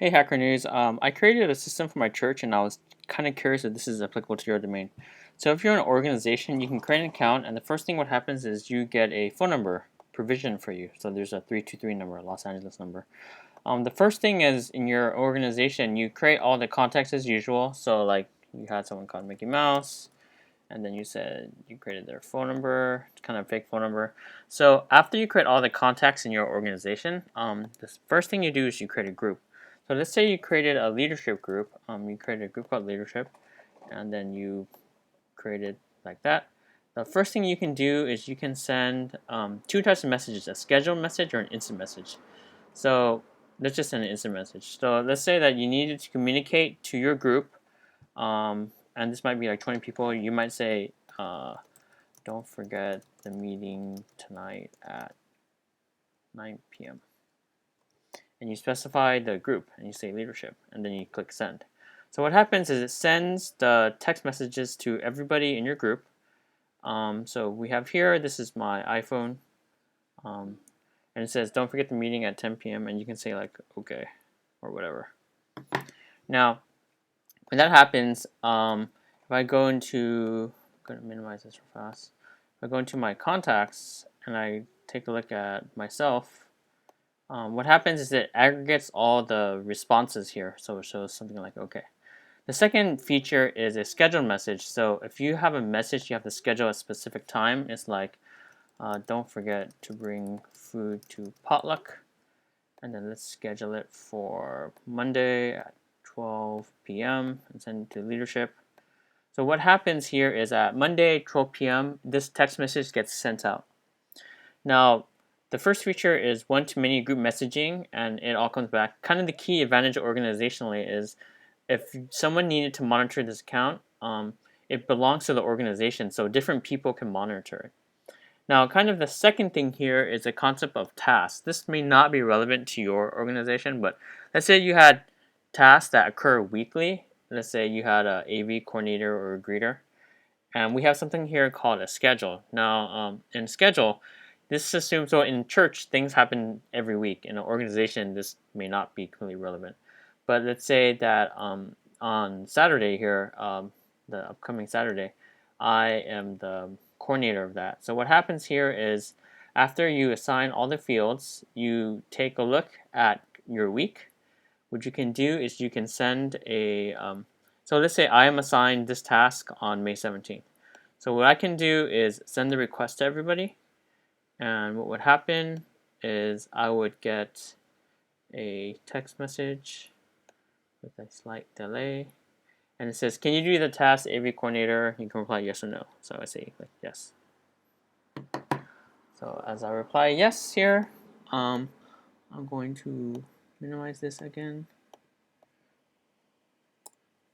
Hey Hacker News, I created a system for my church and I was kind of curious if this is applicable to your domain. So if you're an organization, you can create an account and the first thing what happens is you get a phone number provisioned for you. So there's a 323 number, a Los Angeles number. The first thing is in your organization, you create all the contacts as usual. So like you had someone called Mickey Mouse and then you said you created their phone number, kind of fake phone number. So after you create all the contacts in your organization, the first thing you do is you create a group. So let's say you created a leadership group. You created a group called leadership, and then you created like that. The first thing you can do is you can send two types of messages: a scheduled message or an instant message. So let's just send an instant message. So let's say that you needed to communicate to your group, and this might be like 20 people. You might say, "Don't forget the meeting tonight at 9 p.m." And you specify the group and you say leadership and then you click send. So what happens is it sends the text messages to everybody in your group. So we have here, this is my iPhone, and it says don't forget the meeting at 10 p.m. and you can say like okay or whatever. Now when that happens, if I go into, I'm going to minimize this real fast. If I go into my contacts and I take a look at myself, what happens is it aggregates all the responses here, so it shows something like okay. The second feature is a scheduled message. So if you have a message you have to schedule a specific time, it's like don't forget to bring food to potluck, and then let's schedule it for Monday at 12 p.m. and send it to leadership. So what happens here is at Monday 12 p.m. this text message gets sent out. Now the first feature is one-to-many group messaging, and it all comes back. Kind of the key advantage organizationally is if someone needed to monitor this account, it belongs to the organization, so different people can monitor it. Now, kind of the second thing here is the concept of tasks. This may not be relevant to your organization, but let's say you had tasks that occur weekly. Let's say you had a AV coordinator or a greeter, and we have something here called a schedule. Now, in schedule, this assumes, so in church, things happen every week. In an organization, this may not be completely relevant. But let's say that on Saturday here, the upcoming Saturday, I am the coordinator of that. So what happens here is after you assign all the fields, you take a look at your week. What you can do is you can send a, so let's say I am assigned this task on May 17th. So what I can do is send the request to everybody. And what would happen is I would get a text message with a slight delay. And it says, can you do the task AV coordinator? You can reply yes or no. So I say like yes. So as I reply yes here, I'm going to minimize this again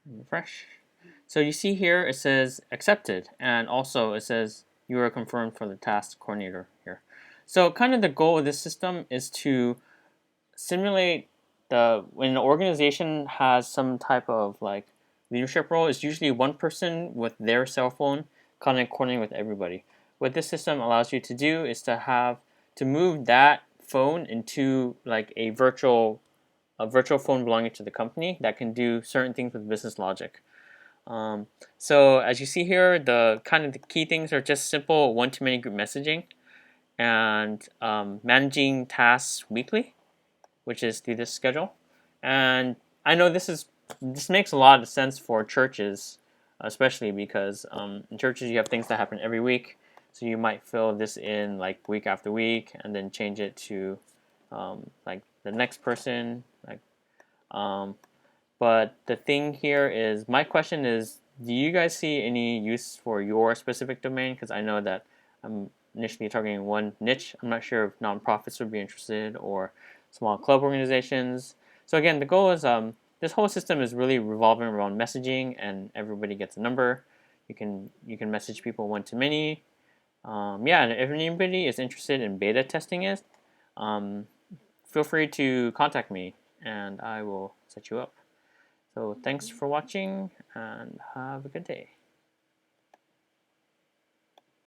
and refresh. So you see here it says accepted, and also it says you are confirmed for the task coordinator here. So kind of the goal of this system is to simulate when an organization has some type of like leadership role, it's usually one person with their cell phone kind of coordinating with everybody. What this system allows you to do is to move that phone into like a virtual phone belonging to the company that can do certain things with business logic. So as you see here, the kind of the key things are just simple one-to-many group messaging and managing tasks weekly, which is through this schedule. And I know this makes a lot of sense for churches, especially because in churches you have things that happen every week. So you might fill this in like week after week, and then change it to like the next person. Like, but the thing here is, my question is, do you guys see any use for your specific domain? Because I know that I'm initially targeting one niche. I'm not sure if nonprofits would be interested or small club organizations. So again, the goal is this whole system is really revolving around messaging, and everybody gets a number. You can message people one to many. Yeah, and if anybody is interested in beta testing it, feel free to contact me, and I will set you up. So thanks for watching, and have a good day.